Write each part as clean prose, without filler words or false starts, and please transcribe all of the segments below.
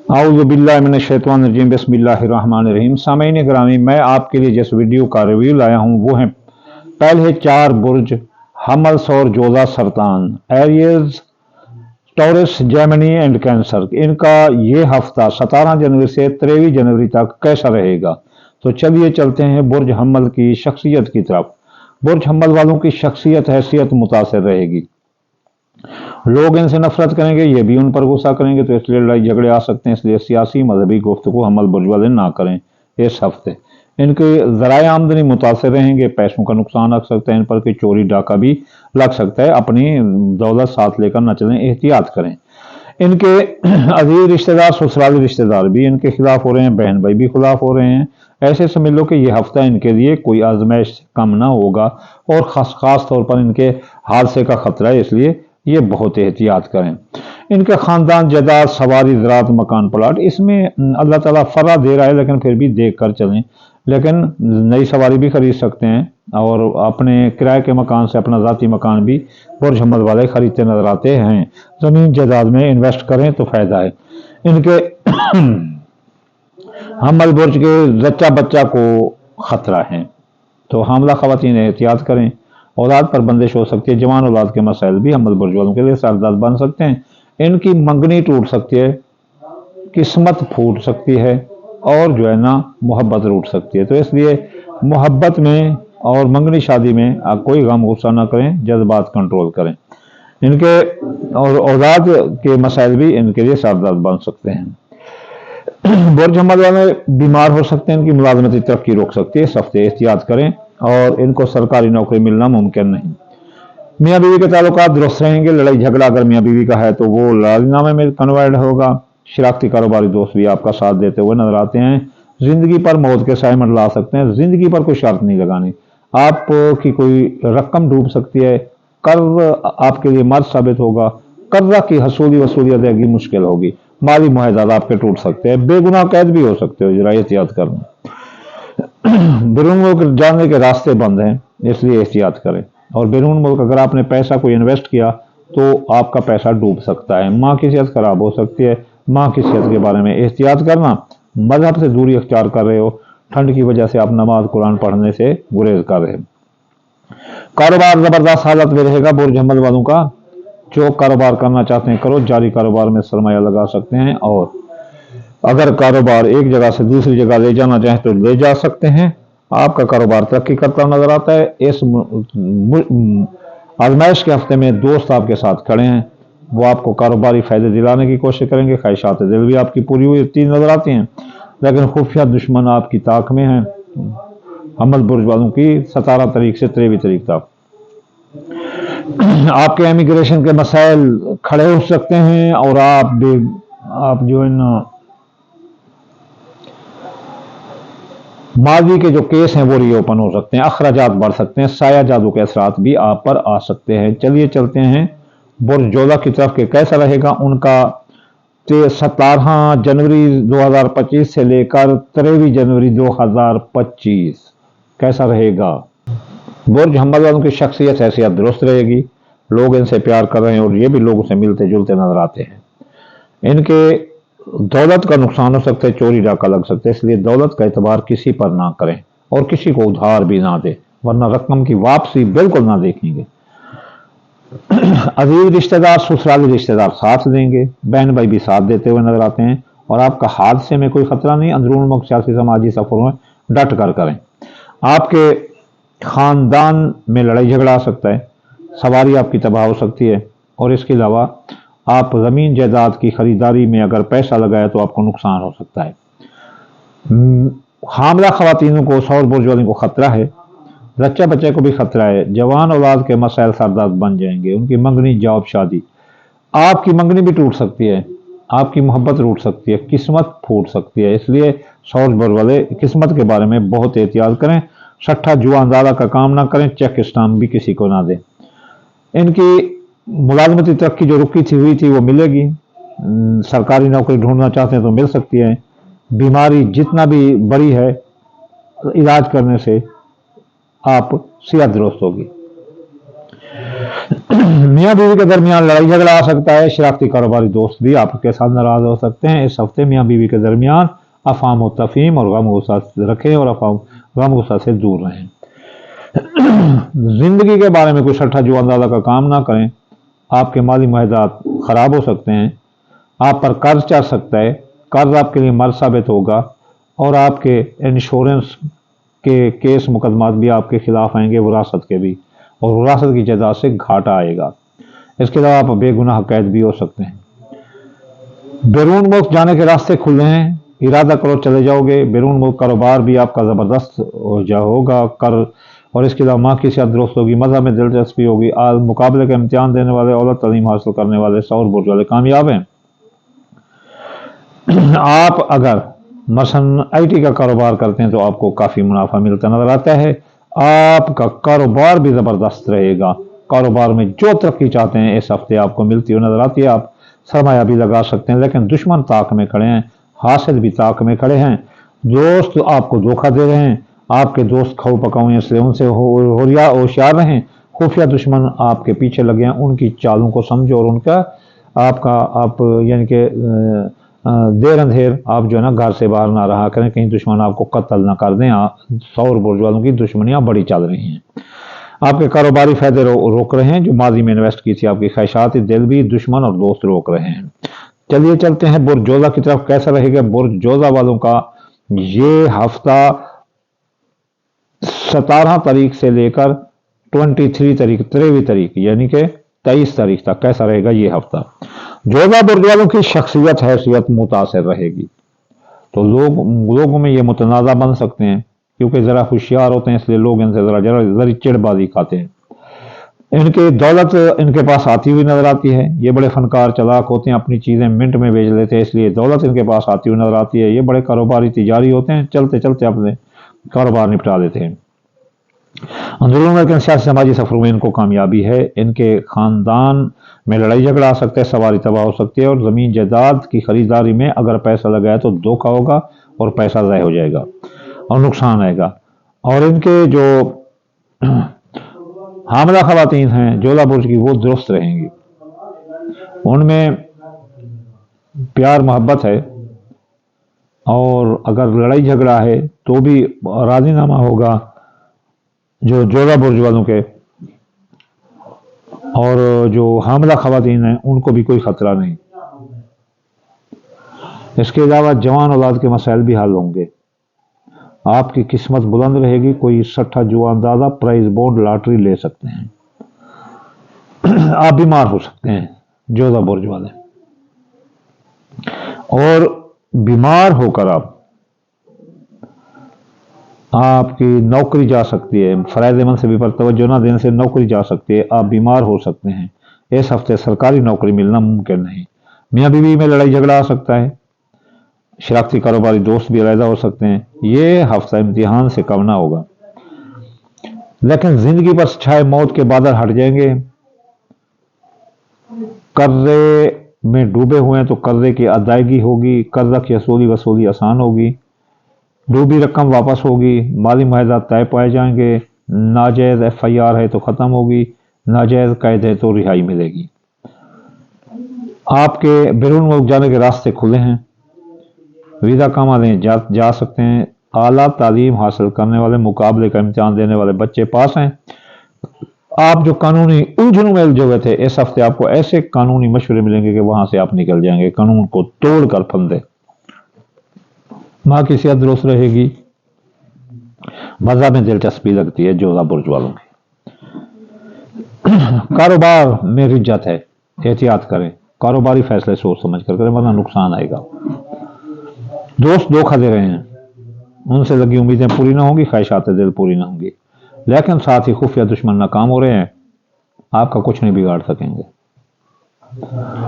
आऊज़ु बिल्लाहि मिनश शैतानिर रजीम बिस्मिल्लाहिर रहमानिर रहीम। सामईन गिरामी, मैं आपके लिए जिस वीडियो का रिव्यू लाया हूँ वो है पहले 4 बुर्ज हमल, सौर, जोधा, सरतान, Aries, Taurus, Gemini and Cancer. इनका ये हफ्ता 17 जनवरी से 23 जनवरी तक कैसा रहेगा। तो चलिए चलते हैं बुर्ज हमल की शख्सियत की तरफ। बुर्ज हमल वालों की शख्सियत हैसियत मुतासर रहेगी। लोग इनसे नफरत करेंगे, ये भी उन पर गुस्सा करेंगे, तो इसलिए लड़ाई झगड़े आ सकते हैं। इसलिए सियासी मजहबी गुफ्तगू हमल बुर्ज वाले ना करें इस हफ्ते। इनके ज़राए आमदनी मुतासर रहेंगे, पैसों का नुकसान लग सकता है, इन पर कोई चोरी डाका भी लग सकता है। अपनी दौलत साथ लेकर न चलें, एहतियात करें। इनके अजीज रिश्तेदार, ससुराली रिश्तेदार भी इनके खिलाफ हो रहे हैं, बहन भाई भी खिलाफ हो रहे हैं। ऐसे समझ लो कि ये हफ्ता इनके लिए कोई आजमाइश कम ना होगा और खास तौर पर इनके हादसे का खतरा है, इसलिए ये बहुत एहतियात करें। इनके ख़ानदान, जायदाद, सवारी, ज़राअत, मकान, प्लाट, इसमें अल्लाह ताला फरा दे रहा है, लेकिन फिर भी देख कर चलें। लेकिन नई सवारी भी खरीद सकते हैं और अपने किराए के मकान से अपना ज़ाती मकान भी बुर्ज हमल वाले खरीदते नजर आते हैं। ज़मीन जायदाद में इन्वेस्ट करें तो फ़ायदा है। इनके हमल बुर्ज के जच्चा बच्चा को ख़तरा है, तो हामला ख़वातीन एहतियात करें। औलाद पर बंदिश हो सकती है, जवान औलाद के मसाइल भी हमल बुर्ज वालों के लिए सरदर्द बन सकते हैं। इनकी मंगनी टूट सकती है, किस्मत फूट सकती है और जो है ना मोहब्बत रूठ सकती है। तो इसलिए मोहब्बत में और मंगनी शादी में आप कोई गम गुस्सा ना करें, जज्बात कंट्रोल करें। इनके और औलाद के मसाइल भी इनके लिए सरदर्द बन सकते हैं। बुर्ज हमल वाले बीमार हो सकते हैं, इनकी मुलाजमती तरक्की रोक सकती है। इस हफ्ते एहतियात करें और इनको सरकारी नौकरी मिलना मुमकिन नहीं। मियाँ बीवी के ताल्लुकात दुरुस्त रहेंगे। लड़ाई झगड़ा अगर मियाँ बीवी का है तो वो राजीनामे में कन्वर्ट होगा। शरारती कारोबारी दोस्त भी आपका साथ देते हुए नजर आते हैं। जिंदगी पर मौत के साए मंडला सकते हैं। जिंदगी पर कोई शर्त नहीं लगानी, आपकी कोई रकम डूब सकती है, कर्ज आपके लिए मर्ज साबित होगा, कर्जा की हसूली वसूली अदायगी मुश्किल होगी, माली मुआहदात आपके टूट सकते हैं, बेगुनाह कैद भी हो सकते हो। जरा एहतियात करना। बैरून मुल्क जाने के रास्ते बंद हैं, इसलिए एहतियात करें। और बैरून मुल्क अगर आपने पैसा कोई इन्वेस्ट किया तो आपका पैसा डूब सकता है। माँ की सेहत खराब हो सकती है, माँ की सेहत के बारे में एहतियात करना। मजहब से दूरी अख्तियार कर रहे हो, ठंड की वजह से आप नमाज कुरान पढ़ने से गुरेज कर रहे हो। कारोबार जबरदस्त हालत में रहेगा बुर्ज हमल वालों का। जो कारोबार करना चाहते हैं करो, जारी कारोबार में सरमाया लगा सकते हैं और अगर कारोबार एक जगह से दूसरी जगह ले जाना चाहें तो ले जा सकते हैं। आपका कारोबार तरक्की करता नजर आता है। इस आजमाइश के हफ्ते में दोस्त आपके साथ खड़े हैं, वो आपको कारोबारी फायदे दिलाने की कोशिश करेंगे। ख्वाहिशात दिल भी आपकी पूरी हुई नजर आती हैं, लेकिन खुफिया दुश्मन आपकी ताक में हैं। हमल बुर्ज वालों की 17 तारीख से 23 तारीख तक आपके इमिग्रेशन के मसाइल खड़े हो सकते हैं और आप जो है ना माजी के जो केस हैं वो रीओपन हो सकते हैं। अखराजात बढ़ सकते हैं, साया जादू के असरात भी आप पर आ सकते हैं। चलिए चलते हैं बुर्ज जोधा की तरफ के कैसा रहेगा उनका 17 जनवरी 2025 से लेकर 23 जनवरी 2025 कैसा रहेगा। बुर्ज हमल वालों की शख्सियत हैसियत दुरुस्त रहेगी। लोग इनसे प्यार कर रहे हैं और ये भी लोगों से मिलते जुलते नजर आते हैं। इनके दौलत का नुकसान हो सकता है, चोरी डाका लग सकता है, इसलिए दौलत का एतबार किसी पर ना करें और किसी को उधार भी ना दे, वरना रकम की वापसी बिल्कुल ना देखेंगे। अजीज रिश्तेदार, ससुराली रिश्तेदार साथ देंगे, बहन भाई भी साथ देते हुए नजर आते हैं और आपका हादसे में कोई खतरा नहीं। अंदरून मुल्क सियासी समाजी सफरों में डट कर करें। आपके खानदान में लड़ाई झगड़ा आ सकता है, सवारी आपकी तबाह हो सकती है और इसके अलावा आप ज़मीन जायदाद की खरीदारी में अगर पैसा लगाए तो आपको नुकसान हो सकता है। हामला खवातीनों को, सौर बुर्ज वालों को खतरा है, बच्चा बच्चे को भी खतरा है। जवान औलाद के मसाइल सरदर्द बन जाएंगे, उनकी मंगनी, जॉब, शादी, आपकी मंगनी भी टूट सकती है, आपकी मोहब्बत रूठ सकती है, किस्मत फूट सकती है। इसलिए सौर बुर्ज वाले किस्मत के बारे में बहुत एहतियात करें। सट्ठा जुआ अंदाजा का काम ना करें, चेक स्टाम्प भी किसी को ना दें। इनकी मुलाजमती तरक्की जो रुकी थी हुई थी वो मिलेगी। सरकारी नौकरी ढूंढना चाहते हैं तो मिल सकती है। बीमारी जितना भी बड़ी है, इलाज करने से आप सेहत दुरुस्त होगी। मियाँ बीवी के दरमियान लड़ाई झगड़ा आ सकता है। शरारती कारोबारी दोस्त भी आपके साथ नाराज हो सकते हैं। इस हफ्ते मियाँ बीवी के दरमियान अफाम और तफहीम और गम गुस्सा रखें और अफाम गम गुस्सा से दूर रहें। जिंदगी के बारे में कोई सट्ठा जो अंदाजा का काम ना करें। आपके माली मुआहदात खराब हो सकते हैं। आप पर कर्ज चढ़ सकता है। कर्ज आपके लिए मर्ज साबित होगा और आपके इंश्योरेंस के केस मुकदमात भी आपके खिलाफ आएंगे, विरासत के भी, और विरासत की जायदाद से घाटा आएगा। इसके अलावा आप बेगुनाह कैद भी हो सकते हैं। बैरून मुल्क जाने के रास्ते खुले हैं। इरादा करो चले जाओगे। बैरून मुल्क कारोबार भी आपका ज़बरदस्त होगा। कर और इसके अलावा माँ की सेहत दुरुस्त होगी। मज़हब में दिलचस्पी होगी। आज मुकाबले का इम्तिहान देने वाले, औलत तालीम हासिल करने वाले सौर बुर्ज वाले कामयाब हैं। आप अगर मसलन IT का कारोबार करते हैं तो आपको काफ़ी मुनाफा मिलता नजर आता है। आपका कारोबार भी ज़बरदस्त रहेगा। कारोबार में जो तरक्की चाहते हैं इस हफ्ते आपको मिलती हुई नजर आती है। आप सरमाया भी लगा सकते हैं, लेकिन दुश्मन ताक में खड़े हैं, हासिल भी ताक में खड़े हैं। दोस्त आपको धोखा दे रहे हैं। आपके दोस्त खाऊ पकाऊ हैं, इसलिए उनसे होशियार रहें। खुफिया दुश्मन आपके पीछे लगे हैं, उनकी चालों को समझो और उनका आप यानी कि देर अंधेर आप जो है ना घर से बाहर ना रहा करें, कहीं दुश्मन आपको कत्ल ना कर दें। सौर बुर्ज वालों की दुश्मनियां बड़ी चल रही हैं। आपके कारोबारी फायदे रोक रहे हैं। जो माजी में इन्वेस्ट की थी आपकी ख्वाहिशात दिल भी दुश्मन और दोस्त रोक रहे हैं। चलिए चलते हैं बुर्ज जोधा की तरफ। कैसा रहेगा बुर्ज जोधा वालों का ये हफ्ता 17 तारीख से लेकर 23 तारीख यानी कि 23 तारीख तक कैसा रहेगा ये हफ्ता। जोधा बुर्ज वालों की शख्सियत हैसियत मुतासर रहेगी, तो लोगों में ये मुतनाज़ा बन सकते हैं, क्योंकि ज़रा होशियार होते हैं, इसलिए लोग इनसे ज़रा चिड़बाजी खाते हैं। इनकी दौलत इनके पास आती हुई नजर आती है। ये बड़े फनकार चलाक होते हैं, अपनी चीज़ें मिनट में बेच लेते हैं, इसलिए दौलत इनके पास आती हुई नजर आती है। ये बड़े कारोबारी तिजारी होते हैं, चलते चलते अपने कारोबार निपटा देते हैं। अंदरूनी के सियासी समाजी सफरों में इनको कामयाबी है। इनके खानदान में लड़ाई झगड़ा आ सकता है, सवारी तबाह हो सकती है, और ज़मीन जायदाद की खरीदारी में अगर पैसा लगाया तो धोखा होगा और पैसा ज़ाय हो जाएगा और नुकसान आएगा। और इनके जो हामला खवातीन हैं जोधा बुर्ज की, वो दुरुस्त रहेंगी। उनमें प्यार मोहब्बत है, और अगर लड़ाई झगड़ा है तो भी राजीनामा होगा जो जोधा बुर्ज वालों के। और जो हामला खवातीन हैं उनको भी कोई खतरा नहीं। इसके अलावा जवान औलाद के मसाइल भी हल होंगे। आपकी किस्मत बुलंद रहेगी। कोई सट्ठा जुआ अंदाजा प्राइज बॉन्ड लॉटरी ले सकते हैं। आप बीमार हो सकते हैं जोधा बुर्ज वाले, और बीमार होकर आपकी नौकरी जा सकती है। फराइज़ से भी पर तवज्जो ना देने से नौकरी जा सकती है। आप बीमार हो सकते हैं। इस हफ्ते सरकारी नौकरी मिलना मुमकिन नहीं। मियाँ बीवी में लड़ाई झगड़ा आ सकता है। शरारती कारोबारी दोस्त भी अलहदा हो सकते हैं। ये हफ्ता इम्तिहान से कम ना होगा, लेकिन जिंदगी पर छाए मौत के बादल हट जाएंगे। कर्जे में डूबे हुए हैं तो कर्जे की अदायगी होगी। कर्जा की वसूली आसान होगी। डूबी रकम वापस होगी। माली मुआहदा तय पाए जाएंगे। नाजायज FIR है तो खत्म होगी। नाजायज कैद है तो रिहाई मिलेगी। आपके बैरून मुल्क जाने के रास्ते खुले हैं। वीज़ा कमा लें जा सकते हैं। आला तालीम हासिल करने वाले, मुकाबले का इम्तिहान देने वाले बच्चे पास हैं। आप जो कानूनी उलझनों में उलझे हुए थे, इस हफ्ते आपको ऐसे कानूनी मशवरे मिलेंगे कि वहां से आप निकल जाएंगे कानून को तोड़ कर फंदे। माँ की सेहत दुरुस्त रहेगी। मज़हब में दिलचस्पी लगती है जोधा बुर्ज वालों की। कारोबार में रिज्जत है, एहतियात करें। कारोबारी फैसले सोच समझ कर करें, वरना नुकसान आएगा। दोस्त धोखा दे रहे हैं, उनसे लगी उम्मीदें पूरी ना होंगी, ख्वाहिशात दिल पूरी ना होंगी, लेकिन साथ ही खुफिया दुश्मन नाकाम हो रहे हैं। आपका कुछ नहीं बिगाड़ सकेंगे।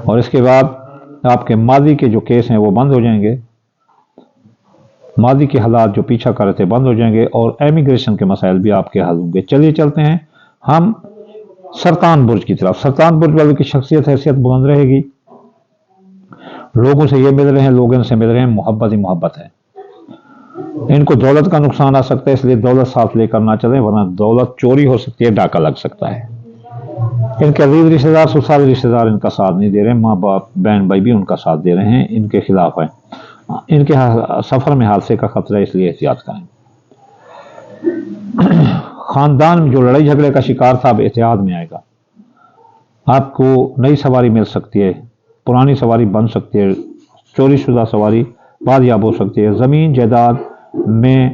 और इसके बाद आपके माजी के जो केस हैं वो बंद हो जाएंगे। माजी के हालात जो पीछा कर रहे थे बंद हो जाएंगे, और एमिग्रेशन के मसाइल भी आपके हल होंगे। चलिए चलते हैं हम सरतान बुर्ज की तरफ। सरतान बुर्ज वालों की शख्सियत हैसियत बुलंद रहेगी। लोगों से ये मिल रहे हैं, लोग इनसे मिल रहे हैं, मोहब्बत ही मोहब्बत है। इनको दौलत का नुकसान आ सकता है, इसलिए दौलत साथ लेकर ना चलें, वरना दौलत चोरी हो सकती है, डाका लग सकता है। ان کے عزیز رشتے دار سسرالی رشتے دار ان کا ساتھ نہیں دے رہے، ماں باپ بہن بھائی بھی ان کا ساتھ دے رہے ہیں، ان کے خلاف ہیں، ان کے سفر میں حادثے کا خطرہ ہے، اس لیے احتیاط کریں۔ خاندان میں جو لڑائی جھگڑے کا شکار تھا اب احتیاط میں آئے گا، آپ کو نئی سواری مل سکتی ہے، پرانی سواری بن سکتی ہے، چوری شدہ سواری بازیاب ہو سکتی ہے، زمین جائیداد میں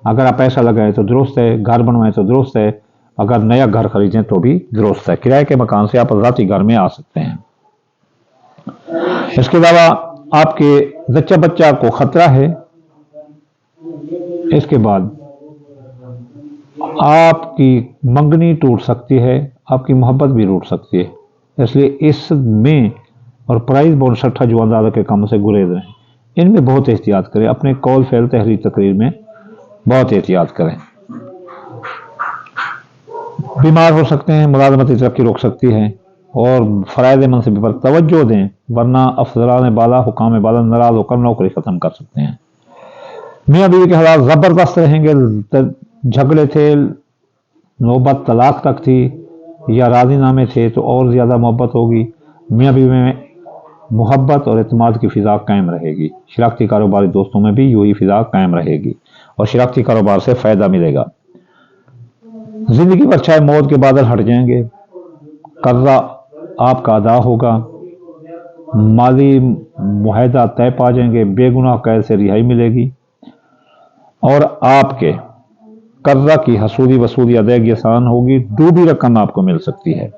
اگر آپ پیسہ لگائیں تو درست ہے، گھر بنوائیں تو درست ہے، اگر نیا گھر خریدیں تو بھی درست ہے، کرائے کے مکان سے آپ ذاتی گھر میں آ سکتے ہیں۔ اس کے علاوہ آپ کے زچہ بچہ کو خطرہ ہے، اس کے بعد آپ کی منگنی ٹوٹ سکتی ہے، آپ کی محبت بھی ٹوٹ سکتی ہے، اس لیے اس میں اور پرائز بونڈ سٹھا جو اندازہ کے کام سے گریز رہیں، ان میں بہت احتیاط کریں، اپنے قول فعل تحریر تقریر میں بہت احتیاط کریں۔ بیمار ہو سکتے ہیں، ملازمتی ترقی روک سکتی ہے، اور فرائض منصب پر توجہ دیں، ورنہ افسران بالا حکام بالا ناراض ہو کر نوکری ختم کر سکتے ہیں۔ میاں بیوی کے حالات زبردست رہیں گے، جھگڑے تھے، نوبت طلاق تک تھی، یا راضی نامے تھے تو اور زیادہ محبت ہوگی، میاں بیوی میں محبت اور اعتماد کی فضا قائم رہے گی، شراکتی کاروباری دوستوں میں بھی یہی فضا قائم رہے گی، اور شراکتی کاروبار سے فائدہ ملے گا۔ زندگی پر چاہے موت کے بادل ہٹ جائیں گے، قرضہ آپ کا ادا ہوگا، مالی معاہدہ طے پا جائیں گے، بے گناہ قید سے رہائی ملے گی، اور آپ کے قرضہ کی حصولی وصولی ادائیگی آسان ہوگی، ڈوبی رقم آپ کو مل سکتی ہے۔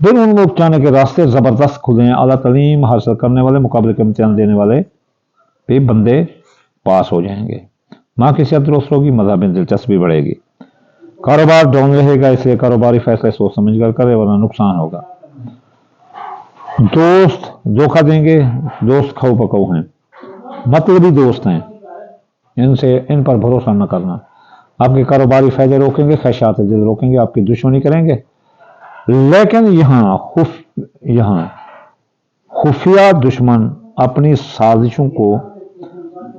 دن ان لوگ جانے کے راستے زبردست کھلے ہیں، اعلیٰ تعلیم حاصل کرنے والے، مقابلے کے امتحان دینے والے بھی بندے پاس ہو جائیں گے، ماں کی صحت درست ہوگی، مذہب میں دلچسپی بڑھے گی، کاروبار ڈاؤن رہے گا، اس لیے کاروباری فیصلے سوچ سمجھ کر کرے ورنہ نقصان ہوگا۔ دوست دھوکہ دیں گے، دوست کھو پکو ہیں، مطلبی دوست ہیں، ان پر بھروسہ نہ کرنا، آپ کے کاروباری فائدے روکیں گے، خواہشات دل روکیں گے، آپ کی دشمنی کریں گے، لیکن یہاں خفیہ دشمن اپنی سازشوں کو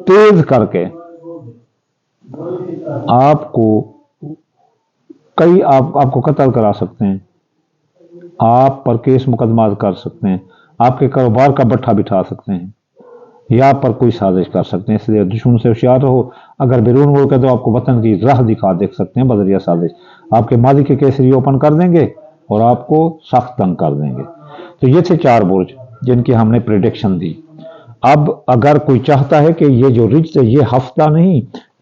تیز کر کے آپ کو قتل کرا سکتے ہیں، آپ پر کیس مقدمات کر سکتے ہیں، آپ کے کاروبار کا بٹھا بٹھا سکتے ہیں، یا آپ پر کوئی سازش کر سکتے ہیں، اس لیے دشمن سے ہوشیار رہو۔ اگر بیرون ملک ہے تو آپ کو وطن کی راہ دکھا دیکھ سکتے ہیں بذریعہ سازش، آپ کے ماضی کے کیس ری اوپن کر دیں گے اور آپ کو سخت تنگ کر دیں گے۔ تو یہ تھے 4 برج جن کی ہم نے پریڈکشن دی۔ اب اگر کوئی چاہتا ہے کہ یہ جو رجت ہے یہ ہفتہ نہیں،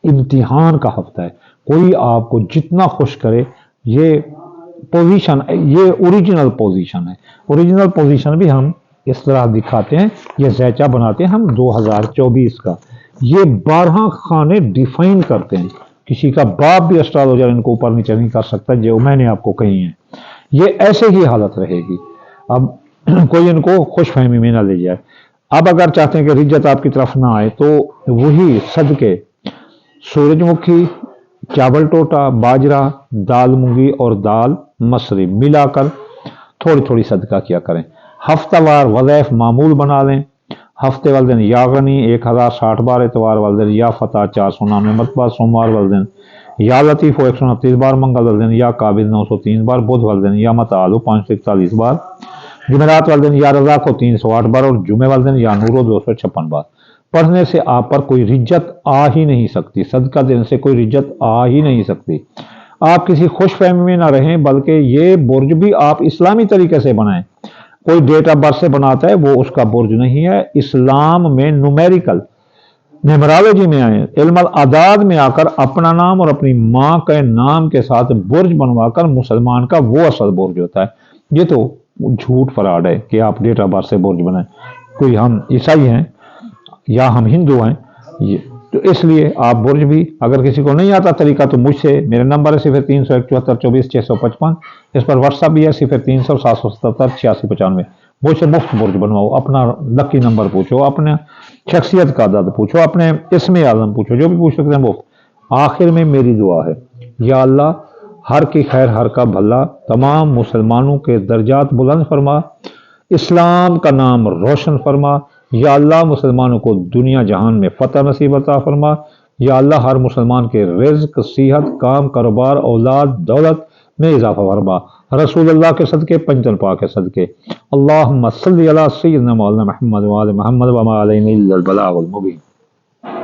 امتحان کا ہفتہ ہے، کوئی آپ کو جتنا خوش کرے، یہ پوزیشن، یہ اوریجنل پوزیشن ہے، اوریجنل پوزیشن بھی ہم اس طرح دکھاتے ہیں، یہ زیچہ بناتے ہیں ہم 2024 کا، یہ 12 خانے ڈیفائن کرتے ہیں، کسی کا باپ بھی اسٹرالوجر ان کو اوپر نیچے نہیں کر سکتا، جو میں نے آپ کو کہی ہیں، یہ ایسے ہی حالت رہے گی۔ اب کوئی ان کو خوش فہمی میں نہ لے جائے۔ اب اگر چاہتے ہیں کہ رجت آپ کی طرف نہ آئے تو وہی صدقے سورج مکھی، چاول ٹوٹا، باجرہ، دال مونگی اور دال مسری ملا کر تھوڑی تھوڑی صدقہ کیا کریں۔ ہفتہ وار وظائف معمول بنا لیں، ہفتے والے دن یا غنی 1060 بار، اتوار والے دن یا فتح 499 مرتبہ، سوموار والے دن یا لطیف 129 بار، منگل والے دن یا قابل 903 بار، بدھ والے دن یا متعالو 541 بار، جمعرات والے دن یا رضا کو 308 بار، اور جمعے والے دن یا نورو 256 بار۔ پڑھنے سے آپ پر کوئی رجت آ ہی نہیں سکتی، صدقہ دینے سے کوئی رجت آ ہی نہیں سکتی۔ آپ کسی خوش فہمی میں نہ رہیں، بلکہ یہ برج بھی آپ اسلامی طریقے سے بنائیں۔ کوئی ڈیٹ آف برتھ سے بناتا ہے وہ اس کا برج نہیں ہے، اسلام میں نومیریکل نیمرالوجی میں آئے، علم الاعداد میں آ کر اپنا نام اور اپنی ماں کے نام کے ساتھ برج بنوا کر مسلمان کا وہ اصل برج ہوتا ہے۔ یہ تو جھوٹ فراڈ ہے کہ آپ ڈیٹ آف برتھ سے برج بنائیں، کوئی ہم عیسائی ہیں یا ہم ہندو ہیں، تو اس لیے آپ برج بھی، اگر کسی کو نہیں آتا طریقہ تو مجھ سے، میرے نمبر ہے 030174245655، اس پر واٹس ایپ بھی ہے 0300777695، مجھ سے مفت برج بنواؤ، اپنا لکی نمبر پوچھو، اپنے شخصیت کا عدد پوچھو، اپنے اسم اعظم پوچھو، جو بھی پوچھ سکتے ہیں مفت۔ آخر میں میری دعا ہے، یا اللہ ہر کی خیر ہر کا بھلا، تمام مسلمانوں کے درجات بلند فرما، اسلام کا نام روشن فرما، یا اللہ مسلمانوں کو دنیا جہان میں فتح نصیب عطا فرما، یا اللہ ہر مسلمان کے رزق، صحت، کام، کاروبار، اولاد، دولت میں اضافہ فرما، رسول اللہ کے صدقے، پنجتن پاک کے صدقے۔ اللہم صلی علی سیدنا مولانا محمد وعلی محمد وما علینا الا البلاغ المبین۔